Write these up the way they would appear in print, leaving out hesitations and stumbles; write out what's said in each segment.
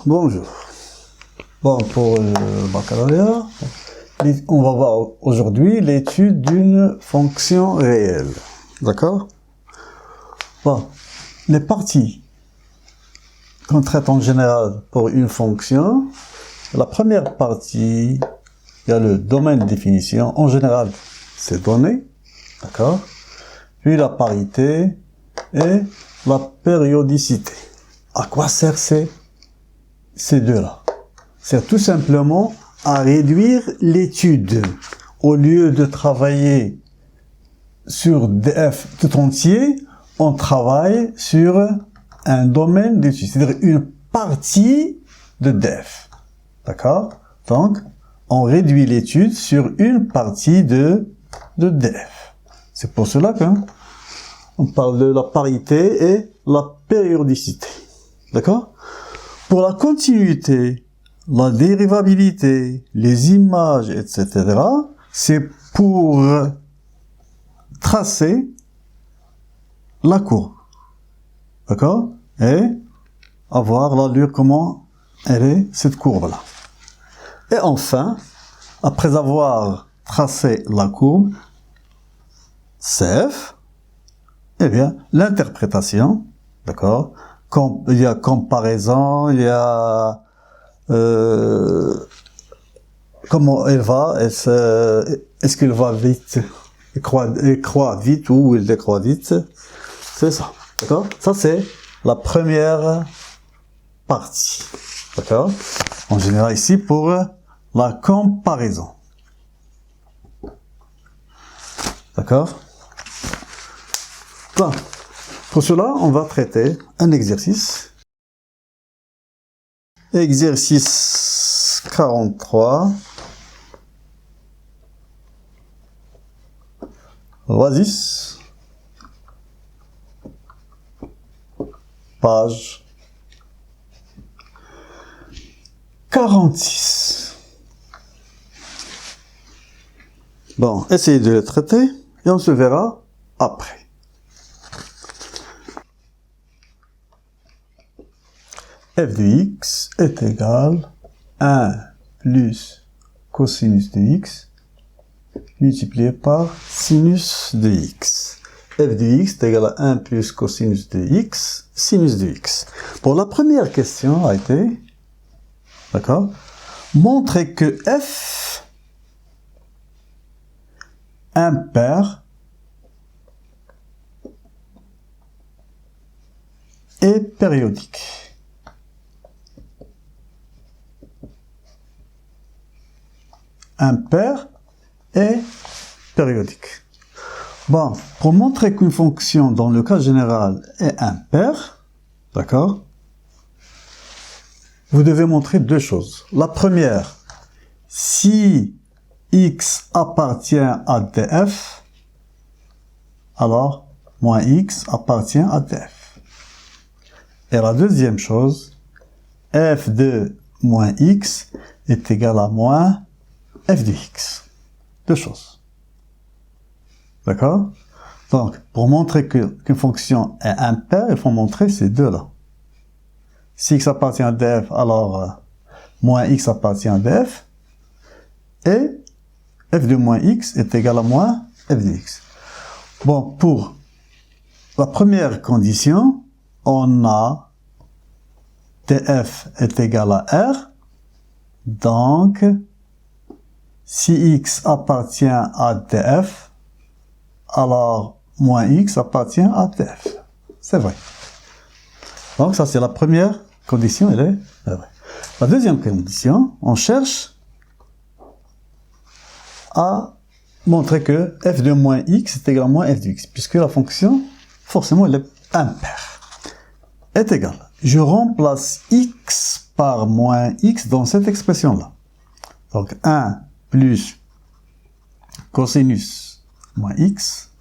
Bonjour. Bon, pour le baccalauréat, on va voir aujourd'hui l'étude d'une fonction réelle. D'accord? Bon, les parties qu'on traite en général pour une fonction, la première partie, il y a le domaine de définition. En général, c'est donné. D'accord? Puis la parité et la périodicité. À quoi servent ces deux-là? C'est tout simplement à réduire l'étude. Au lieu de travailler sur df tout entier, on travaille sur un domaine d'étude, c'est-à-dire une partie de df. D'accord? Donc, on réduit l'étude sur une partie de df. C'est pour cela qu'on parle de la parité et la périodicité. D'accord? Pour la continuité, la dérivabilité, les images, etc., c'est pour tracer la courbe. D'accord? Et avoir l'allure, comment elle est, cette courbe-là. Et enfin, après avoir tracé la courbe, CF, eh bien, l'interprétation, d'accord? Il y a comparaison, il y a comment elle va, est-ce qu'elle va vite, elle croît vite ou elle décroît vite, c'est ça, d'accord? Ça c'est la première partie, d'accord? En général ici pour la comparaison, d'accord? Bon. Pour cela, on va traiter un exercice. Exercice 43. Oasis. Page 46. Bon, essayez de le traiter et on se verra après. F de x est égal à 1 plus cosinus de x multiplié par sinus de x. F de x est égal à 1 plus cosinus de x, sinus de x. Pour la première question a été, d'accord, montrer que f impair est périodique. Impair et périodique. Bon, pour montrer qu'une fonction, dans le cas général, est impair, d'accord, vous devez montrer deux choses. La première, si x appartient à df, alors moins x appartient à df. Et la deuxième chose, f de moins x est égal à moins f de x. Deux choses. D'accord? Donc, pour montrer qu'une fonction est impaire, il faut montrer ces deux-là. Si x appartient à df, alors moins x appartient à df. Et f de moins x est égal à moins f de x. Bon, pour la première condition, on a df est égal à r. Donc, si x appartient à df, alors moins x appartient à df. C'est vrai. Donc ça c'est la première condition, elle est vraie. La deuxième condition, on cherche à montrer que f de moins x est égal à moins f de x, puisque la fonction, forcément, elle est impaire. Est égal. Je remplace x par moins x dans cette expression-là. Donc 1 plus cosinus moins x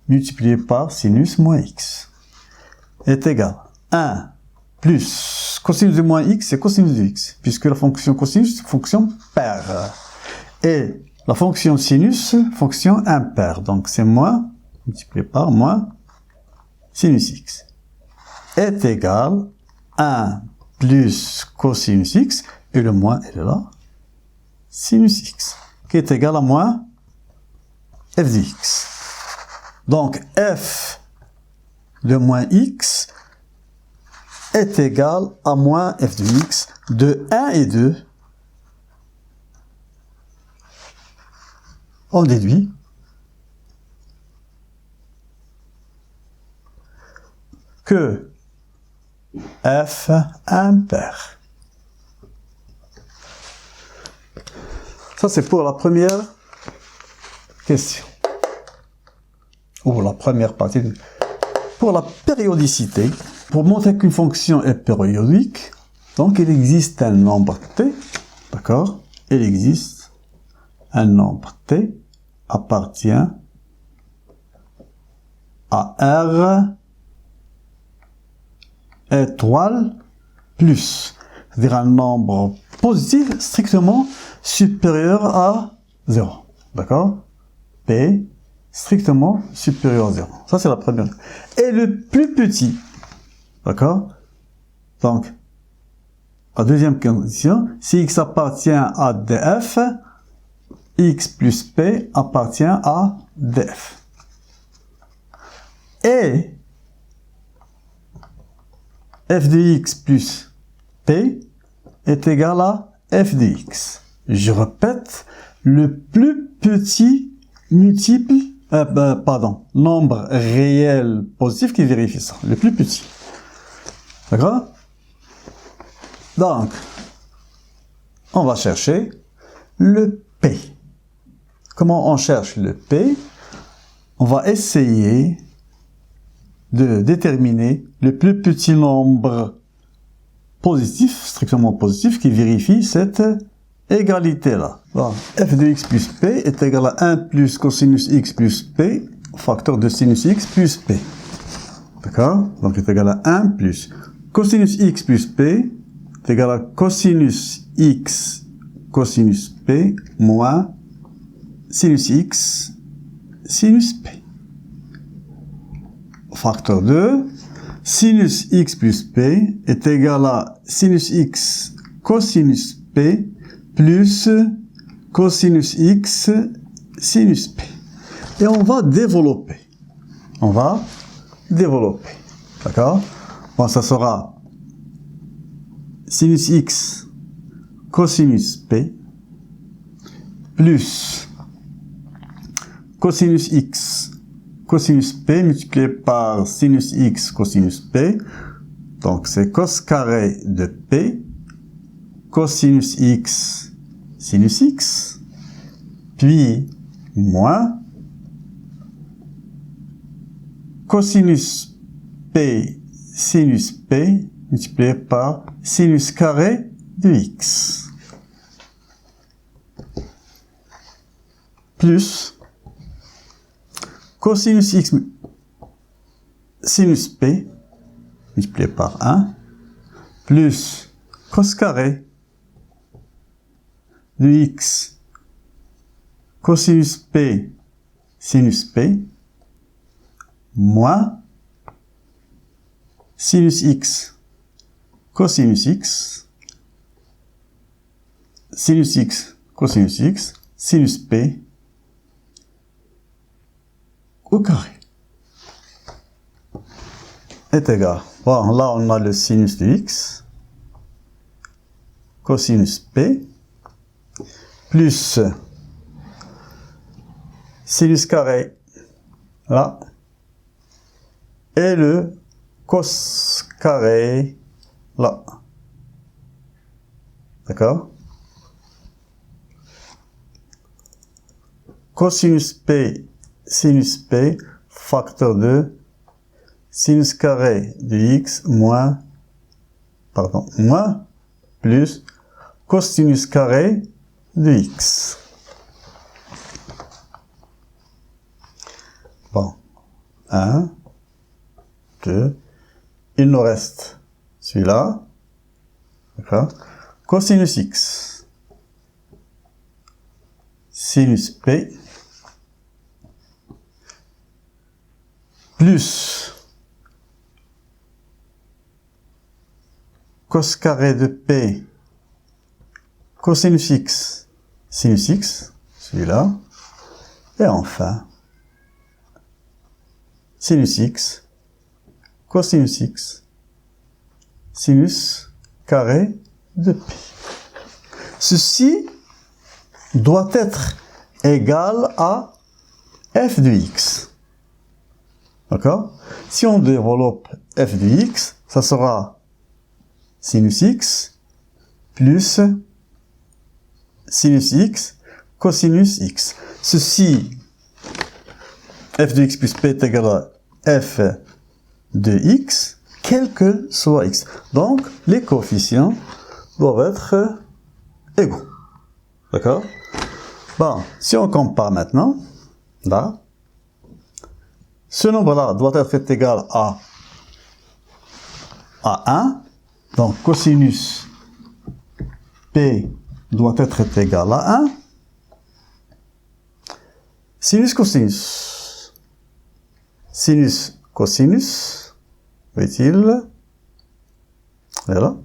multiplié par sinus moins x est égal à 1 plus cosinus de moins x, c'est cosinus de x, puisque la fonction cosinus, c'est une fonction paire. Et la fonction sinus, fonction impaire. Donc c'est moins multiplié par moins sinus x est égal à 1 plus cosinus x, et le moins, il est là, sinus x, qui est égal à moins f de x. Donc, f de moins x est égal à moins f de x de 1 et 2. On déduit que f impair. Ça, c'est pour la première question. Ou la première partie. Pour la périodicité, pour montrer qu'une fonction est périodique, donc il existe un nombre t, d'accord? Il existe un nombre t appartient à R étoile plus, c'est-à-dire un nombre positif strictement supérieur à 0, d'accord? P strictement supérieur à 0. Ça, c'est la première. Et le plus petit, d'accord? Donc, la deuxième condition, si x appartient à df, x plus p appartient à df. Et f de x plus p est égal à f de x. Je répète, le plus petit multiple, nombre réel positif qui vérifie ça, le plus petit. D'accord? Donc, on va chercher le p. Comment on cherche le p? On va essayer de déterminer le plus petit nombre positif, strictement positif, qui vérifie cette égalité-là. Bon, f de x plus p est égal à 1 plus cosinus x plus p, facteur de sinus x plus p. D'accord? Donc, est égal à 1 plus cosinus x plus p est égal à cosinus x cosinus p moins sinus x sinus p. Facteur 2, sinus x plus p est égal à sinus x cosinus p plus cosinus x sinus p. Et on va développer. D'accord? Bon, ça sera sinus x cosinus p plus cosinus x cosinus p multiplié par sinus x cosinus p. Donc, c'est cos carré de p, cosinus x sinus x, puis moins cosinus p sinus p multiplié par sinus carré de x, plus cosinus x sinus p multiplié par 1, plus cos carré de x cosinus p sinus p, moins sinus x cosinus x, sinus x cosinus x, sinus p au carré est égal. Bon, là on a le sinus de x, cosinus p, plus sinus carré, là, et le cos carré, là. D'accord? Cosinus p, sinus p, facteur de sinus carré de x moins plus cosinus carré de x. Bon, 1, 2, il nous reste celui-là, d'accord? Cosinus x, sinus p, plus cos carré de P, cosinus X, sinus X, celui-là. Et enfin, sinus X, cosinus X, sinus carré de P. Ceci doit être égal à f de x. D'accord? Si on développe f de x, ça sera sinus x plus sinus x cosinus x. Ceci, f de x plus p est égal à f de x, quel que soit x. Donc, les coefficients doivent être égaux. D'accord? Bon, si on compare maintenant, là, ce nombre-là doit être égal à 1. Donc, cosinus P doit être égal à 1. Sinus cosinus. Sinus cosinus. Est-il? Voilà.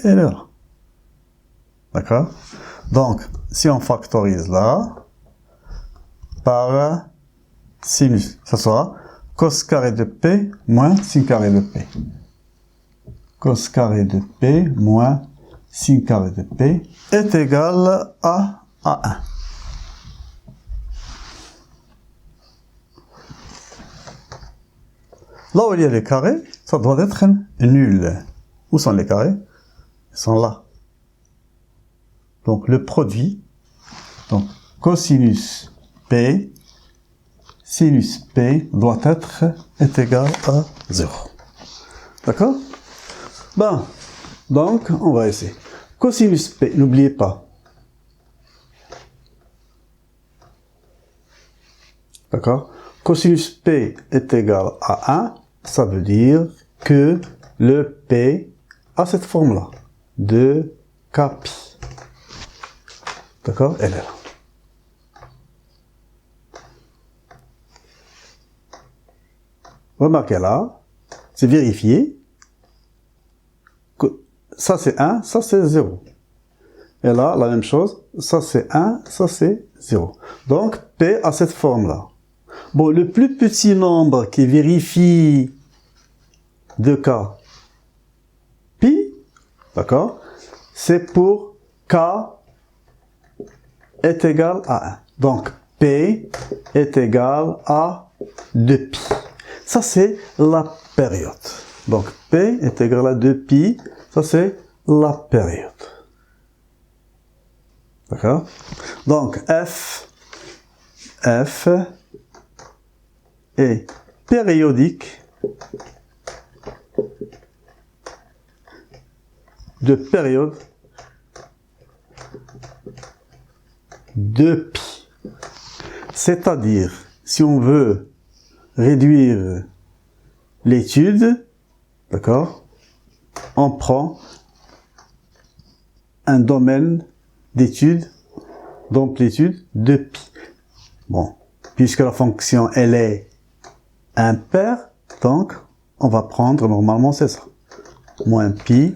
Et là. D'accord? Donc, si on factorise là, par sinus, ça sera cos carré de P moins sin carré de P. Cos carré de P moins sin carré de P est égal à 1. Là où il y a les carrés, ça doit être nul. Où sont les carrés? Ils sont là. Donc le produit, donc cosinus P, sinus P doit est égal à 0. D'accord? Bon, donc on va essayer. Cosinus P, n'oubliez pas. D'accord? Cosinus P est égal à 1, ça veut dire que le P a cette forme-là, de Kpi. D'accord? Elle est là. Remarquez là, c'est vérifié que ça c'est 1, ça c'est 0. Et là, la même chose, ça c'est 1, ça c'est 0. Donc, P a cette forme-là. Bon, le plus petit nombre qui vérifie 2K, pi, d'accord, c'est pour K est égal à 1. Donc, P est égal à 2pi. Ça, c'est la période. Donc, P est égal à 2pi. Ça, c'est la période. D'accord? Donc, F est périodique de période de pi. C'est-à-dire, si on veut réduire l'étude, d'accord, on prend un domaine d'étude d'amplitude de pi. Bon, puisque la fonction, elle est impaire, donc, on va prendre, normalement, c'est ça. Moins pi.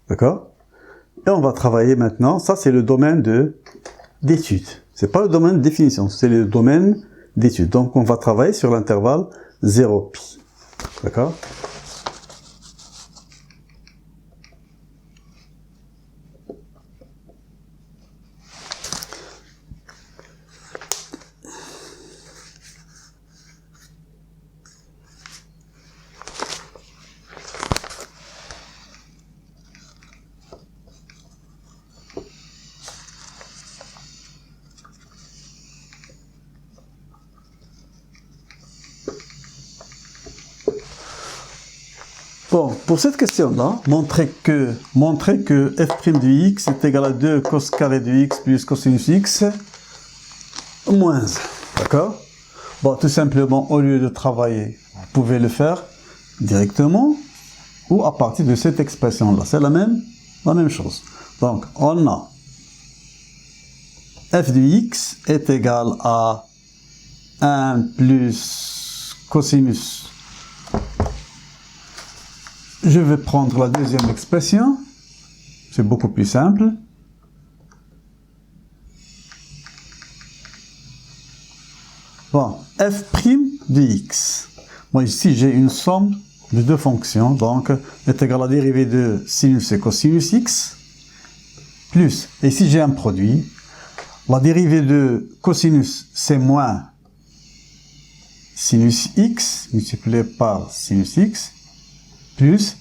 D'accord? Et on va travailler maintenant, ça c'est le domaine d'étude. C'est pas le domaine de définition, c'est le domaine d'étude. Donc on va travailler sur l'intervalle 0pi. D'accord? Bon, pour cette question-là, montrer que f' de x est égal à 2 cos carré de x plus cosinus x moins 1. D'accord? Bon, tout simplement, au lieu de travailler, vous pouvez le faire directement ou à partir de cette expression-là. C'est la même chose. Donc, on a f de x est égal à 1 plus cosinus. Je vais prendre la deuxième expression. C'est beaucoup plus simple. Bon, f' de x. Bon, ici, j'ai une somme de deux fonctions, donc est égal à la dérivée de sinus et cosinus x, plus, et ici j'ai un produit, la dérivée de cosinus c'est moins sinus x multiplié par sinus x, plus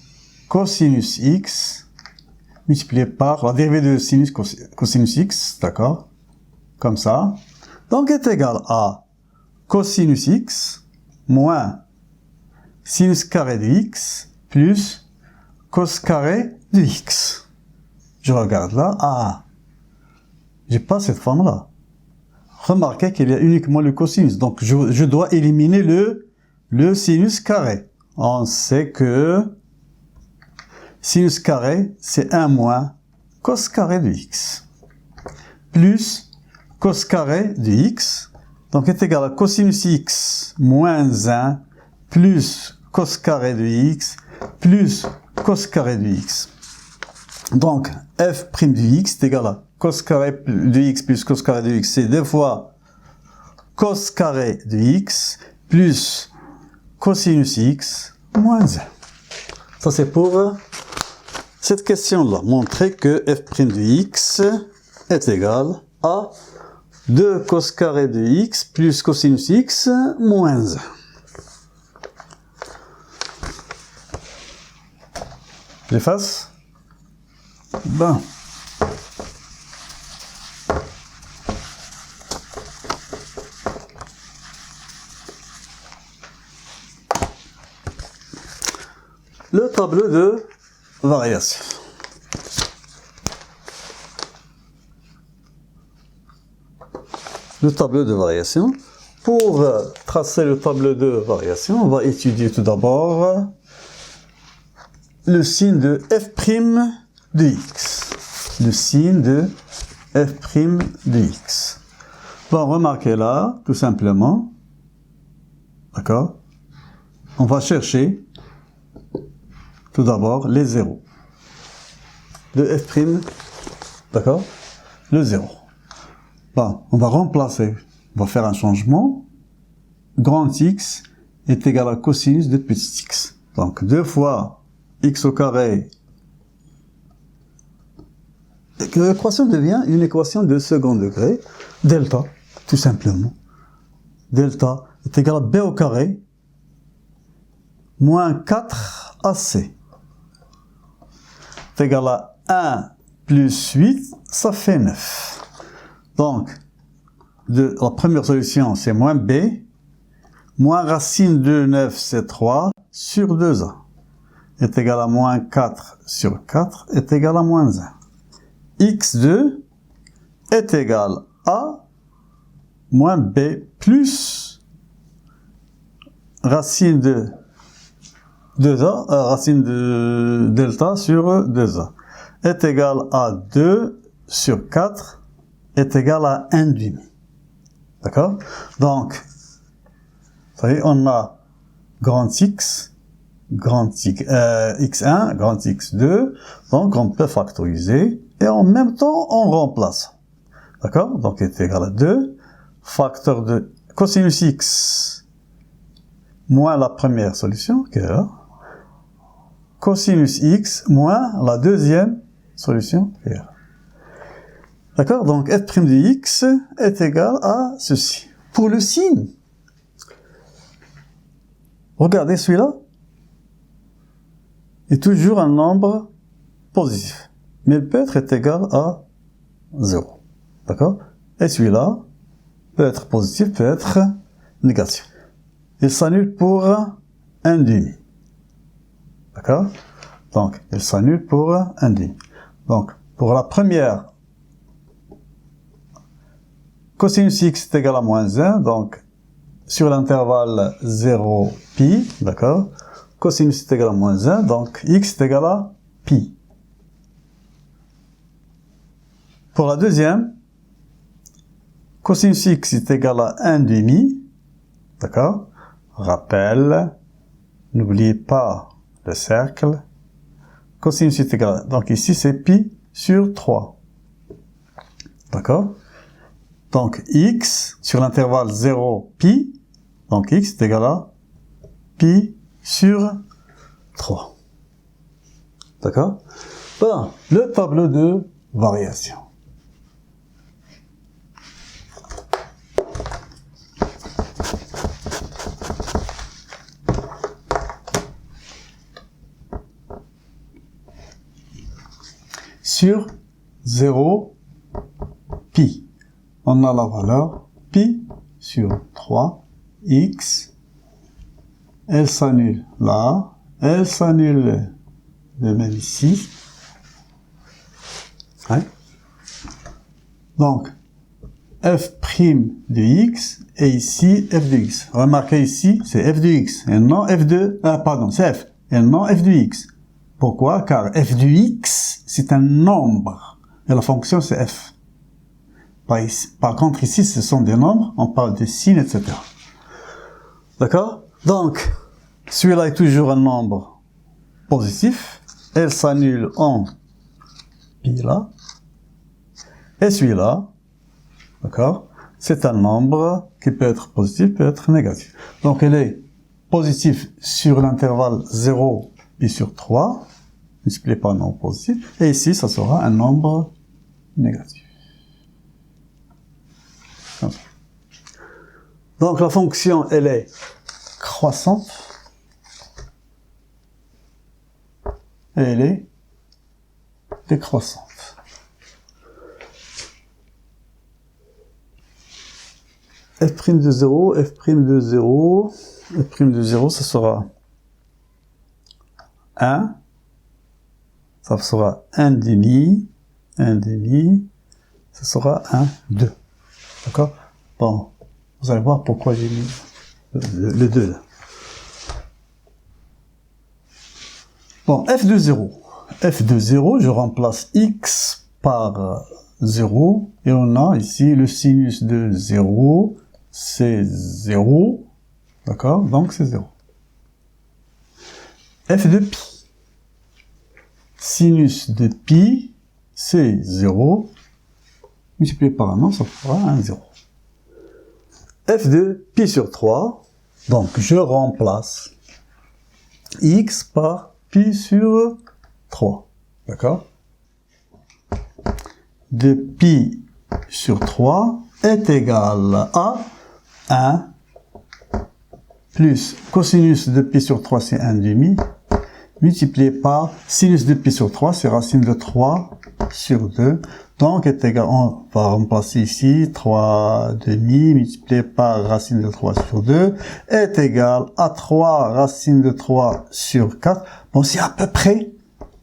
cosinus x multiplié par la dérivée de sinus cosinus x, d'accord, comme ça, donc est égal à cosinus x moins sinus carré de x plus cos carré de x. Je regarde là, ah, j'ai pas cette forme-là. Remarquez qu'il y a uniquement le cosinus, donc je dois éliminer le sinus carré. On sait que sinus carré, c'est 1 moins cos carré de x, plus cos carré de x, donc est égal à cosinus x moins 1, plus cos carré de x, plus cos carré de x. Donc, f' de x est égal à cos carré de x plus cos carré de x, c'est 2 fois cos carré de x, plus cosinus x, moins 1. Ça, c'est pour cette question-là. Montrer que f' de x est égal à 2 cos carré de x plus cosinus x, moins 1. J'efface. Bon. Le tableau de variation. Le tableau de variation. Pour tracer le tableau de variation, on va étudier tout d'abord le signe de f' de x. Le signe de f' de x. Bon, remarquez là, tout simplement, d'accord, on va chercher tout d'abord les zéros de f', d'accord, le 0. Bon, on va remplacer, on va faire un changement. Grand X est égal à cosinus de petit x. Donc 2 fois x au carré. L'équation devient une équation de second degré. Delta, tout simplement. Delta est égal à b au carré moins 4ac. C'est égal à 1 plus 8, ça fait 9. Donc, la première solution, c'est moins b, moins racine de 9, c'est 3, sur 2a, est égal à moins 4 sur 4, est égal à moins 1. x2 est égal à moins b plus racine de 2a, racine de delta sur 2a, est égal à 2 sur 4, est égal à 1,5. D'accord? Donc, vous savez, on a grand X, X1, grand X2, donc on peut factoriser, et en même temps, on remplace. D'accord? Donc, est égal à 2, facteur de cosinus X, moins la première solution, qui est là, cosinus X, moins la deuxième solution, qui est là. D'accord? Donc, f' de x est égal à ceci. Pour le signe, regardez celui-là, est toujours un nombre positif. Mais il peut être égal à 0. D'accord? Et celui-là peut être positif, peut être négatif. Il s'annule pour 1,5. D'accord? Donc, il s'annule pour 1,5. Donc, pour la première, cosinus x est égal à moins 1, donc sur l'intervalle 0, pi, d'accord, cosinus est égal à moins 1, donc x est égal à pi. Pour la deuxième, Cosinus x est égal à 1/2. D'accord? Rappel. N'oubliez pas le cercle. Cosinus est égal à... Donc ici, c'est pi sur 3. D'accord? Donc x sur l'intervalle 0, pi. Donc x est égal à pi sur 3. D'accord? Voilà, le tableau de variation. Sur 0, pi. On a la valeur pi sur 3, x. Elle s'annule là, elle s'annule de même ici. Ouais. Donc, f' de x, et ici, f de x. Remarquez ici, c'est f de x, et non f de... pardon, c'est f, et non f de x. Pourquoi? Car f de x, c'est un nombre, et la fonction, c'est f. Par contre, ici, ce sont des nombres, on parle de signes, etc. D'accord? Donc, celui-là est toujours un nombre positif, elle s'annule en pi là, et celui-là, d'accord, c'est un nombre qui peut être positif, peut être négatif. Donc, elle est positive sur l'intervalle 0 pi sur 3, multiplié par un nombre positif, et ici, ça sera un nombre négatif. Donc, la fonction, elle est croissante, et elle est décroissante. F' de 0, F' de 0, F' de 0, ça sera 1, ça sera 1/2, 1/2, ça sera 1, 2. D'accord? Bon, vous allez voir pourquoi j'ai mis le 2 là. Bon, f de 0. F de 0, je remplace x par 0, et on a ici le sinus de 0, c'est 0, d'accord? Donc c'est 0. F de pi. Sinus de pi, c'est 0, multiplié par un nombre, ça fera un 0. F de pi sur 3, donc je remplace x par pi sur 3, d'accord? De pi sur 3 est égal à 1 plus cosinus de pi sur 3, c'est 1/2, multiplié par sinus de pi sur 3, c'est racine de 3 sur 2, donc est égal, on va remplacer ici 3/2 multiplié par racine de 3 sur 2, est égal à 3 racine de 3 sur 4, bon c'est à peu près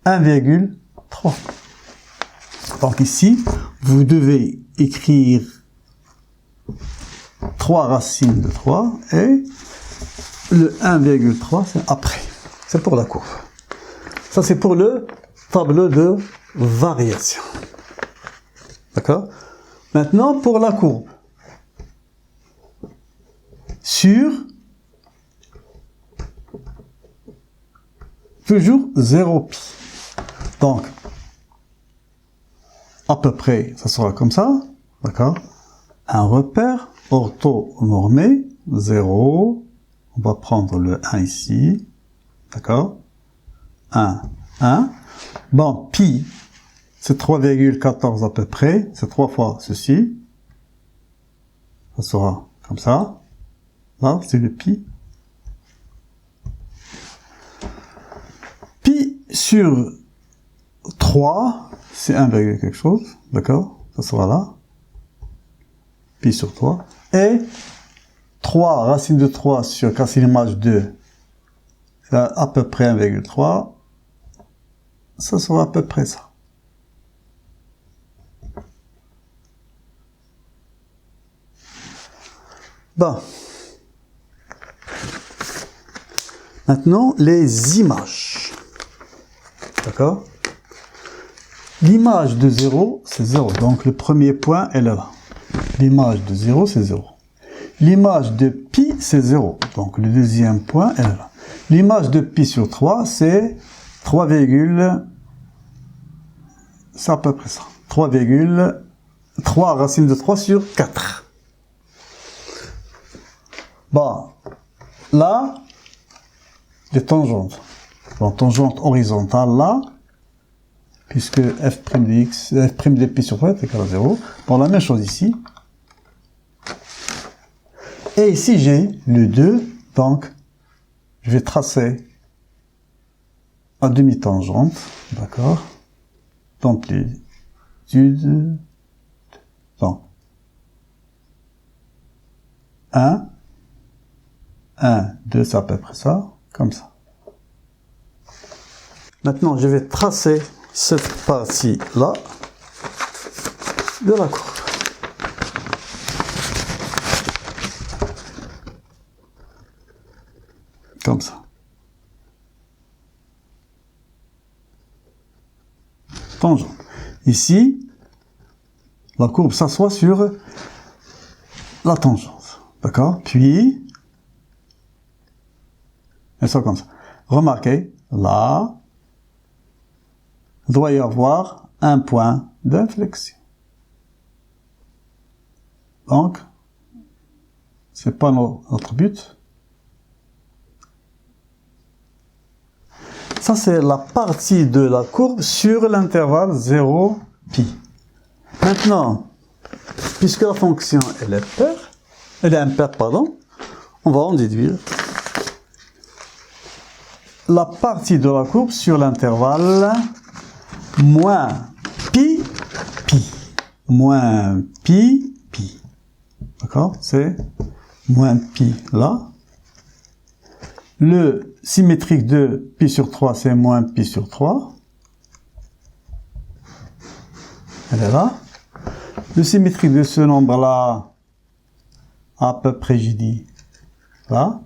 1,3. Donc ici, vous devez écrire 3 racines de 3, et le 1,3 c'est après, c'est pour la courbe. Ça, c'est pour le tableau de variation. D'accord? Maintenant, pour la courbe. Sur toujours 0 pi. Donc, à peu près, ça sera comme ça. D'accord? Un repère orthonormé, 0. On va prendre le 1 ici. D'accord? 1, 1. Bon, pi, c'est 3,14 à peu près. C'est 3 fois ceci. Ça sera comme ça. Là, c'est le pi. Pi sur 3, c'est 1, quelque chose. D'accord? Ça sera là. Pi sur 3. Et 3 racine de 3 sur 4, c'est l'image 2. C'est à peu près 1,3. Ça sera à peu près ça. Bon. Maintenant, les images. D'accord? L'image de 0, c'est 0. Donc, le premier point, elle est là. l'image de 0, c'est 0. L'image de pi, c'est 0. Donc, le deuxième point est là. L'image de pi sur 3, c'est 3, c'est à peu près ça. 3 racine de 3 sur 4. Bon, là, les tangentes. Donc, tangente horizontale là, puisque f' de x, f' de pi sur 3 est égal à 0. Bon, la même chose ici. Et ici, j'ai le 2, donc je vais tracer à demi-tangente, d'accord, d'amplitude, donc 1, 2, c'est à peu près ça, comme ça. Maintenant, je vais tracer cette partie-là de la courbe. Comme ça. Tangente. Ici, la courbe s'assoit sur la tangente. D'accord? Puis, elle sort comme ça. Remarquez, là, il doit y avoir un point d'inflexion. Donc, c'est pas notre but. Ça, c'est la partie de la courbe sur l'intervalle 0, pi. Maintenant, puisque la fonction elle est impaire, on va en déduire la partie de la courbe sur l'intervalle moins pi, pi. Moins pi, pi. D'accord? C'est moins pi là. Le symétrique de pi sur 3, c'est moins pi sur 3. Elle est là. Le symétrique de ce nombre-là, à peu près, j'ai dit, là,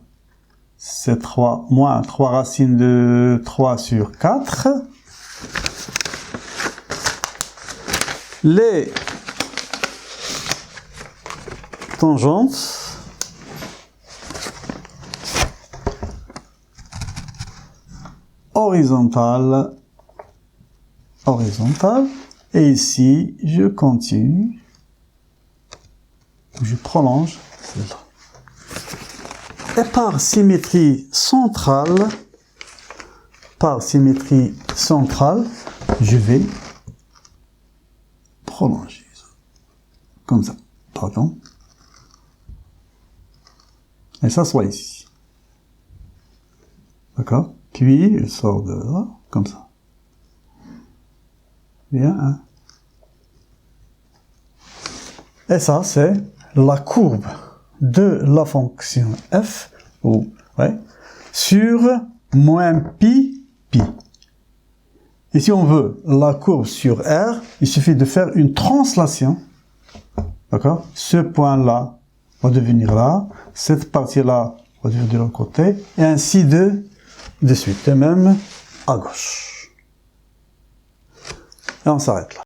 c'est 3, moins 3 racines de 3 sur 4. Les tangentes horizontale, et ici, je continue, je prolonge celle-là. Et par symétrie centrale, je vais prolonger, comme ça, pardon, et ça soit ici, d'accord? Puis, il sort de là, comme ça. Bien, hein? Et ça, c'est la courbe de la fonction f, sur moins pi, pi. Et si on veut la courbe sur R, il suffit de faire une translation. D'accord? Ce point-là va devenir là, cette partie-là va devenir de l'autre côté, et ainsi de suite, et même à gauche. Et on s'arrête là.